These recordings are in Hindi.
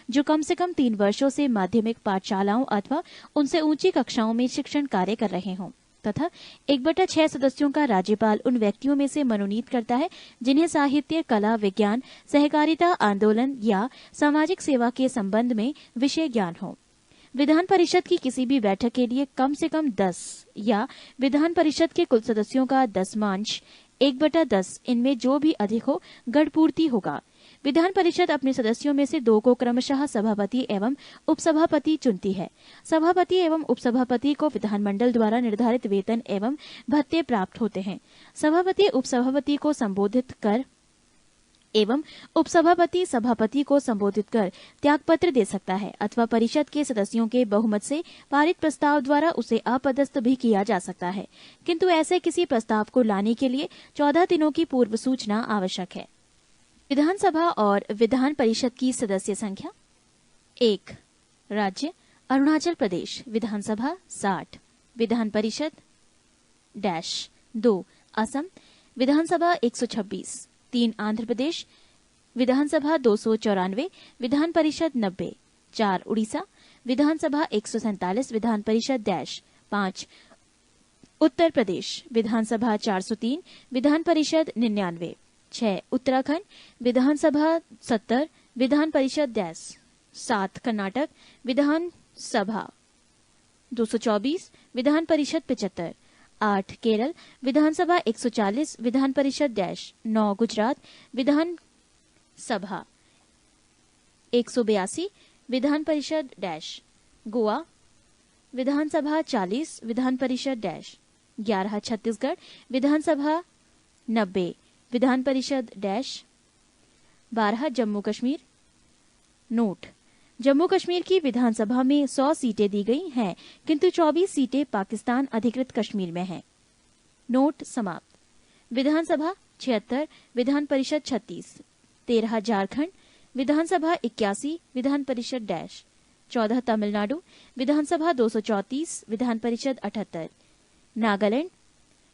जो कम से कम 3 वर्षों से माध्यमिक पाठशालाओं अथवा उनसे ऊंची कक्षाओं में शिक्षण कार्य कर रहे हों, तथा 1/6 सदस्यों का राज्यपाल उन व्यक्तियों में से मनोनीत करता है जिन्हें साहित्य, कला, विज्ञान, सहकारिता आंदोलन या सामाजिक सेवा के संबंध में विषय ज्ञान हो। विधान परिषद की किसी भी बैठक के लिए कम से कम 10 या विधान परिषद के कुल सदस्यों का 10वांश 1/10 इनमें जो भी अधिक हो गढ़पूर्ति होगा। विधान परिषद अपने सदस्यों में से 2 को क्रमशः सभापति एवं उपसभापति चुनती है। सभापति एवं उपसभापति को विधानमंडल द्वारा निर्धारित वेतन एवं भत्ते प्राप्त होते हैं। सभापति उपसभापति को संबोधित कर एवं उपसभापति सभापति को संबोधित कर त्यागपत्र दे सकता है अथवा परिषद के सदस्यों के बहुमत से पारित प्रस्ताव द्वारा उसे अपदस्थ भी किया जा सकता है, किंतु ऐसे किसी प्रस्ताव को लाने के लिए 14 दिनों की पूर्व सूचना आवश्यक है। विधानसभा और विधान परिषद की सदस्य संख्या। 1. राज्य अरुणाचल प्रदेश, विधानसभा 60, विधान परिषद डैश 2. असम, विधानसभा 126, 3. आंध्र प्रदेश, विधानसभा 294, विधान परिषद 90, 4. उड़ीसा, विधानसभा 147, विधान परिषद डैश 5. उत्तर प्रदेश, विधानसभा 403, विधान परिषद 99, 6. उत्तराखंड, विधानसभा 70, विधान परिषद डैश 7. कर्नाटक, विधानसभा 224, विधान परिषद 75, 8. केरल, विधानसभा 140, विधान परिषद डैश 9. गुजरात, विधान सभा 182, विधान परिषद डैश. गोवा, विधानसभा 40, विधान परिषद डैश 11. छत्तीसगढ़, विधानसभा 90, विधान परिषद डैश 12. जम्मू कश्मीर. नोट: जम्मू कश्मीर की विधानसभा में 100 सीटें दी गई हैं, किंतु 24 सीटें पाकिस्तान अधिकृत कश्मीर में हैं। नोट समाप्त। विधानसभा 76, विधान परिषद 36, 13. झारखंड, विधानसभा 81, विधान परिषद डैश 14. तमिलनाडु, विधानसभा 234, विधान परिषद 78, नागालैंड,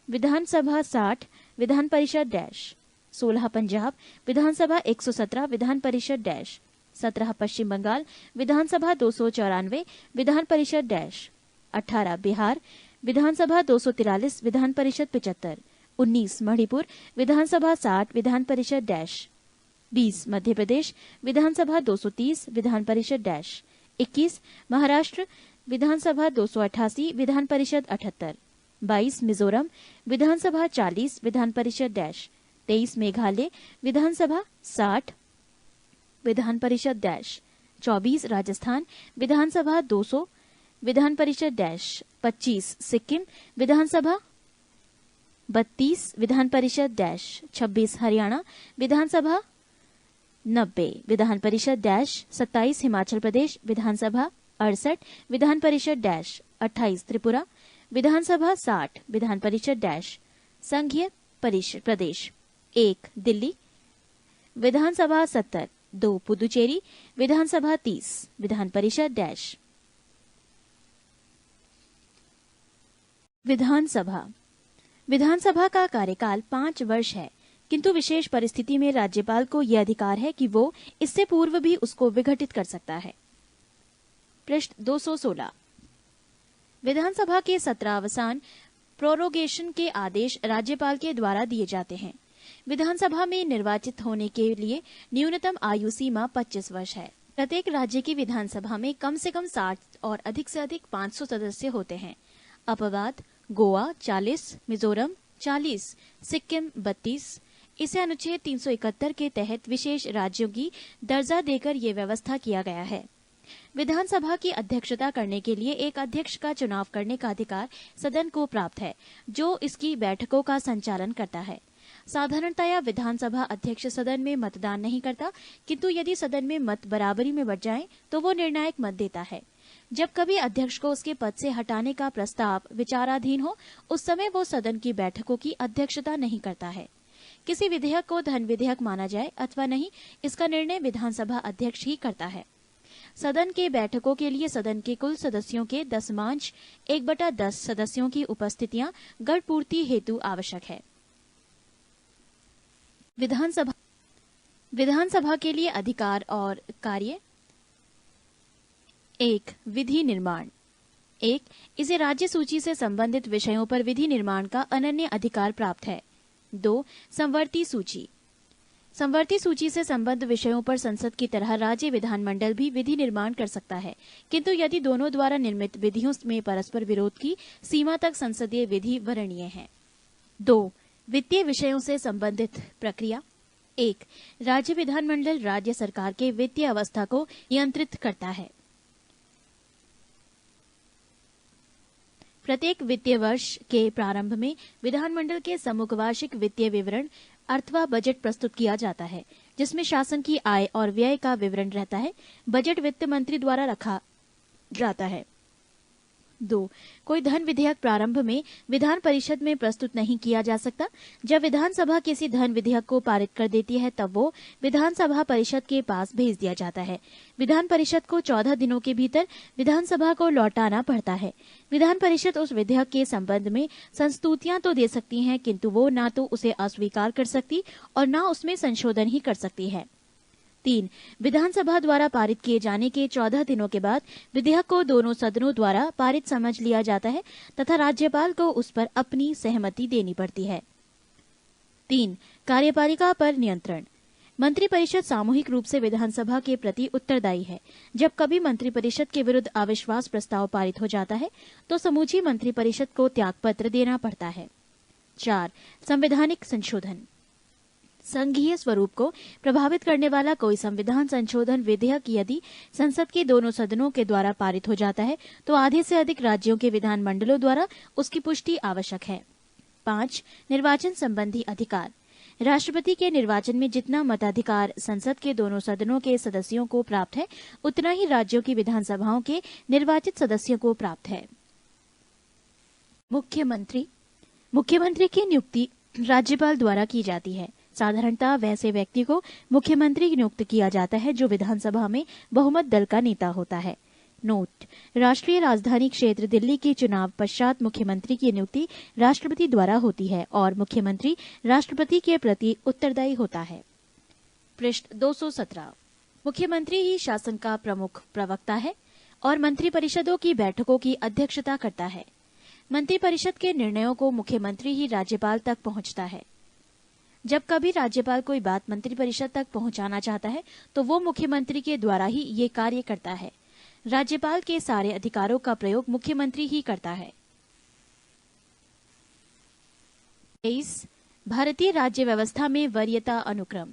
विधानसभा 60, विधान परिषद डैश 16. पंजाब, विधानसभा 117, विधान परिषद डैश 17. पश्चिम बंगाल, विधानसभा 294, विधान परिषद डैश 18. बिहार, विधानसभा 243, विधान परिषद 75, 19. मणिपुर, विधानसभा 60, विधान परिषद डैश 20. मध्य प्रदेश, विधानसभा 230, विधान परिषद डैश 21. महाराष्ट्र, विधानसभा 288, विधान परिषद 78, 22. मिजोरम, विधानसभा 40, विधान परिषद डैश 23. मेघालय, विधानसभा 60, विधान परिषद डैश 24. राजस्थान, विधानसभा 200, विधान परिषद डैश 25. सिक्किम, विधानसभा 32, विधान परिषद डैश 26. हरियाणा, विधानसभा 90, विधान परिषद डैश 27. हिमाचल प्रदेश, विधानसभा 68, विधान परिषद डैश 28. त्रिपुरा, विधानसभा 60, विधान परिषद डैश संघीय प्रदेश 1. दिल्ली, विधानसभा 70, 2. पुदुचेरी, विधानसभा 30, विधान परिषद डैश. विधानसभा का कार्यकाल 5 वर्ष है, किंतु विशेष परिस्थिति में राज्यपाल को यह अधिकार है कि वो इससे पूर्व भी उसको विघटित कर सकता है. पृष्ठ 216. विधानसभा के सत्रावसान प्रोरोगेशन के आदेश राज्यपाल के द्वारा दिए जाते हैं. विधानसभा में निर्वाचित होने के लिए न्यूनतम आयु सीमा 25 वर्ष है. प्रत्येक राज्य की विधानसभा में कम से कम 60 और अधिक से अधिक 500 सदस्य होते हैं. अपवाद: गोवा 40, मिजोरम 40, सिक्किम 32. इसे अनुच्छेद 371 के तहत विशेष राज्यों की दर्जा देकर ये व्यवस्था किया गया है. विधानसभा की अध्यक्षता करने के लिए एक अध्यक्ष का चुनाव करने का अधिकार सदन को प्राप्त है, जो इसकी बैठकों का संचालन करता है. साधारणतया विधानसभा अध्यक्ष सदन में मतदान नहीं करता, किंतु यदि सदन में मत बराबरी में बढ़ जाएं, तो वो निर्णायक मत देता है. जब कभी अध्यक्ष को उसके पद से हटाने का प्रस्ताव विचाराधीन हो, उस समय वो सदन की बैठकों की अध्यक्षता नहीं करता है. किसी विधेयक को धन विधेयक माना जाए अथवा नहीं, इसका निर्णय विधानसभा अध्यक्ष ही करता है. सदन के बैठकों के लिए सदन के कुल सदस्यों के 10वांश 1/10 सदस्यों की उपस्थितियां गढ़पूर्ति हेतु आवश्यक है. विधानसभा के लिए अधिकार और कार्य. एक, विधि निर्माण। एक, इसे राज्य सूची से संबंधित विषयों पर विधि निर्माण का अनन्य अधिकार प्राप्त है। 2, संवर्ती सूची। संवर्ती सूची से संबद्ध विषयों पर संसद की तरह राज्य विधानमंडल भी विधि निर्माण कर सकता है, किंतु यदि दोनों द्वारा निर्मित विधियों में परस्पर विरोध की सीमा तक संसदीय विधि वर्णनीय है। 2, वित्तीय विषयों से संबंधित प्रक्रिया। 1, राज्य विधानमंडल राज्य सरकार के वित्तीय अवस्था को नियंत्रित करता है। प्रत्येक वित्तीय वर्ष के प्रारंभ में विधानमंडल के सम्मुख वार्षिक वित्तीय विवरण अथवा बजट प्रस्तुत किया जाता है, जिसमें शासन की आय और व्यय का विवरण रहता है। बजट वित्त मंत्री द्वारा रखा जाता है। 2, कोई धन विधेयक प्रारंभ में विधान परिषद में प्रस्तुत नहीं किया जा सकता। जब विधानसभा किसी धन विधेयक को पारित कर देती है तब वो विधानसभा परिषद के पास भेज दिया जाता है। विधान परिषद को 14 दिनों के भीतर विधानसभा को लौटाना पड़ता है। विधान परिषद उस विधेयक के संबंध में संस्तुतियां तो दे सकती है, किंतु वो ना तो उसे अस्वीकार कर सकती और न उसमें संशोधन ही कर सकती है। 3, विधानसभा द्वारा पारित किए जाने के 14 दिनों के बाद विधेयक को दोनों सदनों द्वारा पारित समझ लिया जाता है तथा राज्यपाल को उस पर अपनी सहमति देनी पड़ती है। 3, कार्यपालिका पर नियंत्रण। मंत्रिपरिषद सामूहिक रूप से विधानसभा के प्रति उत्तरदायी है। जब कभी मंत्रिपरिषद के विरुद्ध अविश्वास प्रस्ताव पारित हो जाता है तो समूची मंत्रिपरिषद को त्यागपत्र देना पड़ता है। 4, संवैधानिक संशोधन। संघीय स्वरूप को प्रभावित करने वाला कोई संविधान संशोधन विधेयक यदि संसद के दोनों सदनों के द्वारा पारित हो जाता है तो आधे से अधिक राज्यों के विधानमंडलों द्वारा उसकी पुष्टि आवश्यक है। 5, निर्वाचन संबंधी अधिकार। राष्ट्रपति के निर्वाचन में जितना मताधिकार संसद के दोनों सदनों के सदस्यों को प्राप्त है, उतना ही राज्यों की विधानसभाओं के निर्वाचित सदस्यों को प्राप्त है। मुख्यमंत्री की नियुक्ति राज्यपाल द्वारा की जाती है। साधारणतः वैसे व्यक्ति को मुख्यमंत्री नियुक्त किया जाता है जो विधानसभा में बहुमत दल का नेता होता है। नोट, राष्ट्रीय राजधानी क्षेत्र दिल्ली के चुनाव पश्चात मुख्यमंत्री की नियुक्ति राष्ट्रपति द्वारा होती है और मुख्यमंत्री राष्ट्रपति के प्रति उत्तरदायी होता है। पृष्ठ 217। मुख्यमंत्री ही शासन का प्रमुख प्रवक्ता है और मंत्रिपरिषदों की बैठकों की अध्यक्षता करता है। मंत्रिपरिषद के निर्णयों को मुख्यमंत्री ही राज्यपाल तक पहुंचता है। जब कभी राज्यपाल कोई बात मंत्रिपरिषद तक पहुंचाना चाहता है तो वो मुख्यमंत्री के द्वारा ही ये कार्य करता है। राज्यपाल के सारे अधिकारों का प्रयोग मुख्यमंत्री ही करता है। 23, भारतीय राज्य व्यवस्था में वरीयता अनुक्रम।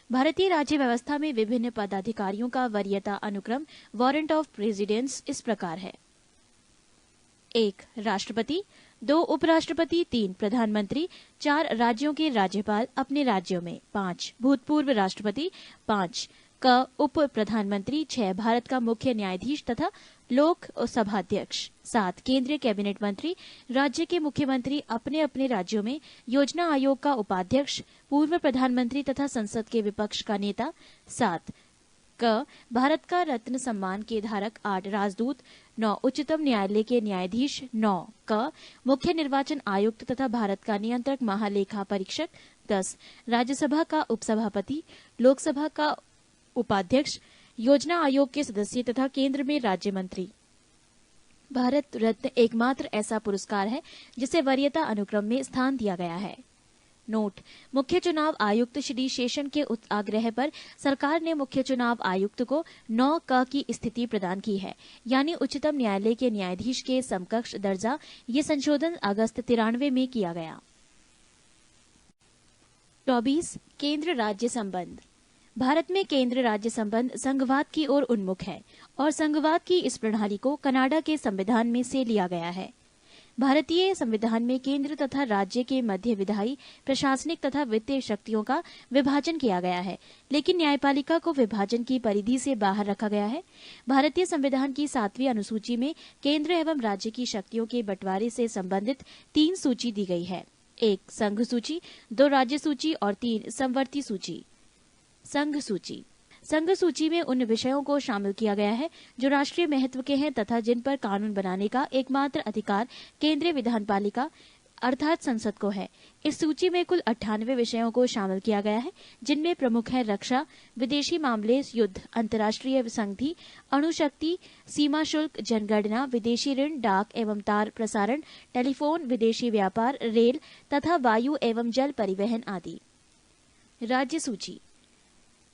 भारतीय राज्य व्यवस्था में विभिन्न पदाधिकारियों का वरीयता अनुक्रम वारंट ऑफ प्रेसिडेंस इस प्रकार है। 1, राष्ट्रपति, 2, उपराष्ट्रपति, 3, प्रधानमंत्री, 4, राज्यों के राज्यपाल अपने राज्यों में, 5, भूतपूर्व राष्ट्रपति, 5, उप प्रधानमंत्री, 6, भारत का मुख्य न्यायाधीश तथा लोक सभाध्यक्ष, 7, केंद्रीय कैबिनेट मंत्री, राज्य के मुख्यमंत्री अपने अपने राज्यों में, योजना आयोग का उपाध्यक्ष, पूर्व प्रधानमंत्री तथा संसद के विपक्ष का नेता, 7, भारत का रत्न सम्मान के धारक, 8, राजदूत, 9, उच्चतम न्यायालय के न्यायाधीश, 9, मुख्य निर्वाचन आयुक्त तथा भारत का नियंत्रक महालेखा परीक्षक, 10, राज्यसभा का उपसभापति, लोकसभा का उपाध्यक्ष, योजना आयोग के सदस्य तथा केंद्र में राज्य मंत्री। भारत रत्न एकमात्र ऐसा पुरस्कार है जिसे वरीयता अनुक्रम में स्थान दिया गया है। नोट, मुख्य चुनाव आयुक्त श्री शेषन के आग्रह पर सरकार ने मुख्य चुनाव आयुक्त को 9 की स्थिति प्रदान की है, यानी उच्चतम न्यायालय के न्यायाधीश के समकक्ष दर्जा। ये संशोधन अगस्त 93 में किया गया। 24, केंद्र राज्य संबंध। भारत में केंद्र राज्य संबंध संघवाद की ओर उन्मुख है और संघवाद की इस प्रणाली को कनाडा के संविधान में से लिया गया है। भारतीय संविधान में केंद्र तथा राज्य के मध्य विधायी, प्रशासनिक तथा वित्तीय शक्तियों का विभाजन किया गया है, लेकिन न्यायपालिका को विभाजन की परिधि से बाहर रखा गया है। भारतीय संविधान की 7वीं अनुसूची में केंद्र एवं राज्य की शक्तियों के बंटवारे से संबंधित 3 सूची दी गई है। 1, संघ सूची, 2, राज्य सूची और 3, समवर्ती सूची। संघ सूची में उन विषयों को शामिल किया गया है जो राष्ट्रीय महत्व के हैं तथा जिन पर कानून बनाने का एकमात्र अधिकार केंद्रीय विधानपालिका अर्थात संसद को है। इस सूची में कुल 98 विषयों को शामिल किया गया है, जिनमें प्रमुख है रक्षा, विदेशी मामले, युद्ध, अंतर्राष्ट्रीय संधि, अणुशक्ति, सीमा शुल्क, जनगणना, विदेशी ऋण, डाक एवं तार प्रसारण, टेलीफोन, विदेशी व्यापार, रेल तथा वायु एवं जल परिवहन आदि। राज्य सूची,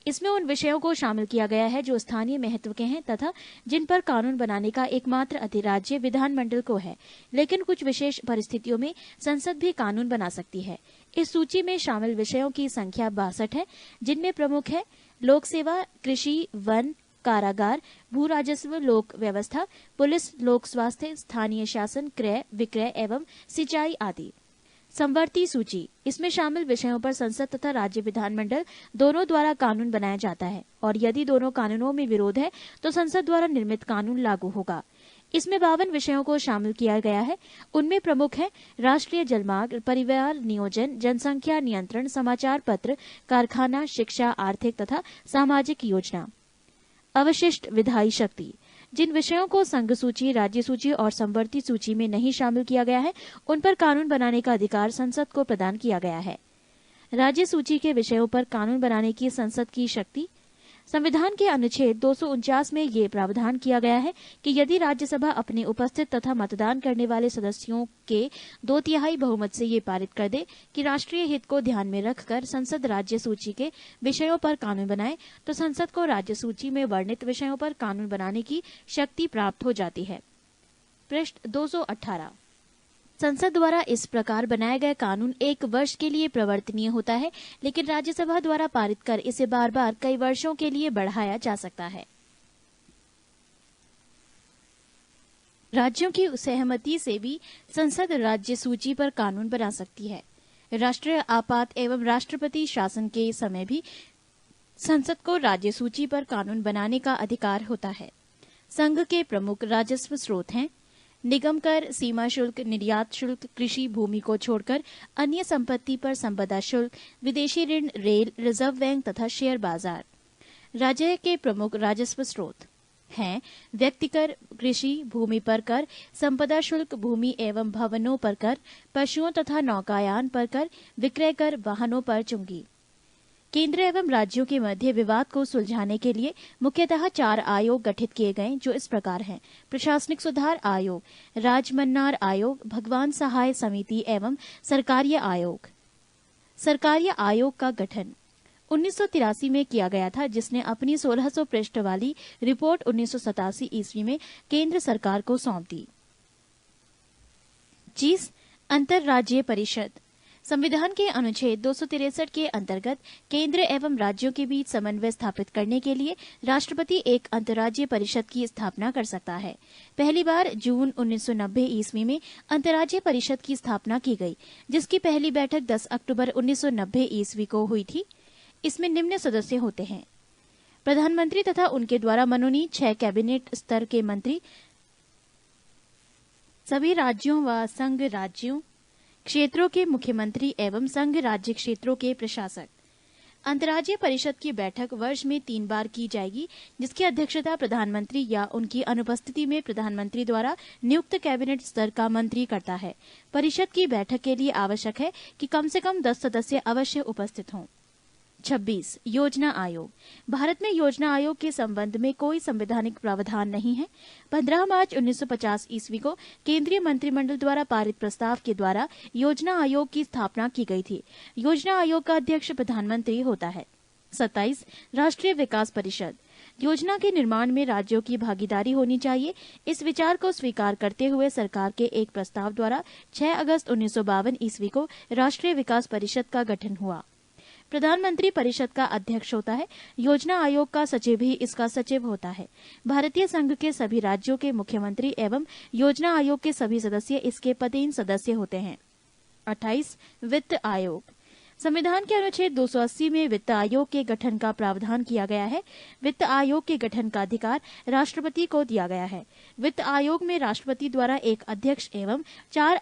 इसमें उन विषयों को शामिल किया गया है जो स्थानीय महत्व के हैं तथा जिन पर कानून बनाने का एकमात्र अधिराज्य विधानमंडल को है, लेकिन कुछ विशेष परिस्थितियों में संसद भी कानून बना सकती है। इस सूची में शामिल विषयों की संख्या 62 है, जिनमें प्रमुख है लोक सेवा, कृषि, वन, कारागार, भू राजस्व, लोक व्यवस्था, पुलिस, लोक स्वास्थ्य, स्थानीय शासन, क्रय विक्रय एवं सिंचाई आदि। समवर्ती सूची, इसमें शामिल विषयों पर संसद तथा राज्य विधानमंडल दोनों द्वारा कानून बनाया जाता है और यदि दोनों कानूनों में विरोध है तो संसद द्वारा निर्मित कानून लागू होगा। इसमें 52 विषयों को शामिल किया गया है। उनमें प्रमुख है राष्ट्रीय जलमार्ग, परिवार नियोजन, जनसंख्या नियंत्रण, समाचार पत्र, कारखाना, शिक्षा, आर्थिक तथा सामाजिक योजना। अवशिष्ट विधायी शक्ति, जिन विषयों को संघ सूची, राज्य सूची और समवर्ती सूची में नहीं शामिल किया गया है, उन पर कानून बनाने का अधिकार संसद को प्रदान किया गया है। राज्य सूची के विषयों पर कानून बनाने की संसद की शक्ति, संविधान के अनुच्छेद 249 में ये प्रावधान किया गया है कि यदि राज्यसभा अपने उपस्थित तथा मतदान करने वाले सदस्यों के 2/3 बहुमत से ये पारित कर दे कि राष्ट्रीय हित को ध्यान में रखकर संसद राज्य सूची के विषयों पर कानून बनाए, तो संसद को राज्य सूची में वर्णित विषयों पर कानून बनाने की शक्ति प्राप्त हो जाती है। पृष्ठ 218। संसद द्वारा इस प्रकार बनाए गए कानून 1 वर्ष के लिए प्रवर्तनीय होता है, लेकिन राज्यसभा द्वारा पारित कर इसे बार बार कई वर्षों के लिए बढ़ाया जा सकता है। राज्यों की सहमति से भी संसद राज्य सूची पर कानून बना सकती है। राष्ट्रीय आपात एवं राष्ट्रपति शासन के समय भी संसद को राज्य सूची पर कानून बनाने का अधिकार होता है। संघ के प्रमुख राजस्व स्रोत हैं निगम कर, सीमा शुल्क, निर्यात शुल्क, कृषि भूमि को छोड़कर अन्य संपत्ति पर संपदा शुल्क, विदेशी ऋण, रेल, रिजर्व बैंक तथा शेयर बाजार। राज्य के प्रमुख राजस्व स्रोत हैं व्यक्ति कर, कृषि भूमि पर कर, संपदा शुल्क, भूमि एवं भवनों पर कर, पशुओं तथा नौकायान पर कर, विक्रय कर, वाहनों पर चुंगी। केंद्र एवं राज्यों के मध्य विवाद को सुलझाने के लिए मुख्यतः 4 आयोग गठित किए गए, जो इस प्रकार हैं: प्रशासनिक सुधार आयोग, राजमन्नार आयोग, भगवान सहाय समिति एवं सरकारीय आयोग। सरकारीय आयोग का गठन 1983 में किया गया था, जिसने अपनी 1600 पृष्ठ वाली रिपोर्ट 1987 ईस्वी में केंद्र सरकार को सौंप दी। 20 अंतर्राज्यीय परिषद, संविधान के अनुच्छेद 263 के अंतर्गत केंद्र एवं राज्यों के बीच समन्वय स्थापित करने के लिए राष्ट्रपति एक अंतर्राज्यीय परिषद की स्थापना कर सकता है। पहली बार जून 1990 ईस्वी में अंतर्राज्यीय परिषद की स्थापना की गई, जिसकी पहली बैठक 10 अक्टूबर 1990 ईस्वी को हुई थी। इसमें निम्न सदस्य होते हैं: प्रधानमंत्री तथा उनके द्वारा मनोनीत 6 कैबिनेट स्तर के मंत्री, सभी राज्यों व संघ राज्यों क्षेत्रों के मुख्यमंत्री एवं संघ राज्य क्षेत्रों के प्रशासक। अंतर्राज्यीय परिषद की बैठक वर्ष में 3 बार की जाएगी, जिसकी अध्यक्षता प्रधानमंत्री या उनकी अनुपस्थिति में प्रधानमंत्री द्वारा नियुक्त कैबिनेट स्तर का मंत्री करता है। परिषद की बैठक के लिए आवश्यक है कि कम से कम 10 सदस्य अवश्य उपस्थित हों। 26 योजना आयोग। भारत में योजना आयोग के संबंध में कोई संवैधानिक प्रावधान नहीं है। 15 मार्च 1950 ईस्वी को केंद्रीय मंत्रिमंडल द्वारा पारित प्रस्ताव के द्वारा योजना आयोग की स्थापना की गई थी। योजना आयोग का अध्यक्ष प्रधानमंत्री होता है। 27 राष्ट्रीय विकास परिषद। योजना के निर्माण में राज्यों की भागीदारी होनी चाहिए। इस विचार को स्वीकार करते हुए सरकार के एक प्रस्ताव द्वारा 6 अगस्त 1952 ईस्वी को राष्ट्रीय विकास परिषद का गठन हुआ। प्रधानमंत्री परिषद का अध्यक्ष होता है। योजना आयोग का सचिव भी इसका सचिव होता है। भारतीय संघ के सभी राज्यों के मुख्यमंत्री एवं योजना आयोग के सभी सदस्य इसके पदेन सदस्य होते हैं। 28 वित्त आयोग। संविधान के अनुच्छेद 280 में वित्त आयोग के गठन का प्रावधान किया गया है। वित्त आयोग के गठन का अधिकार राष्ट्रपति को दिया गया है। वित्त आयोग में राष्ट्रपति द्वारा एक अध्यक्ष एवं 4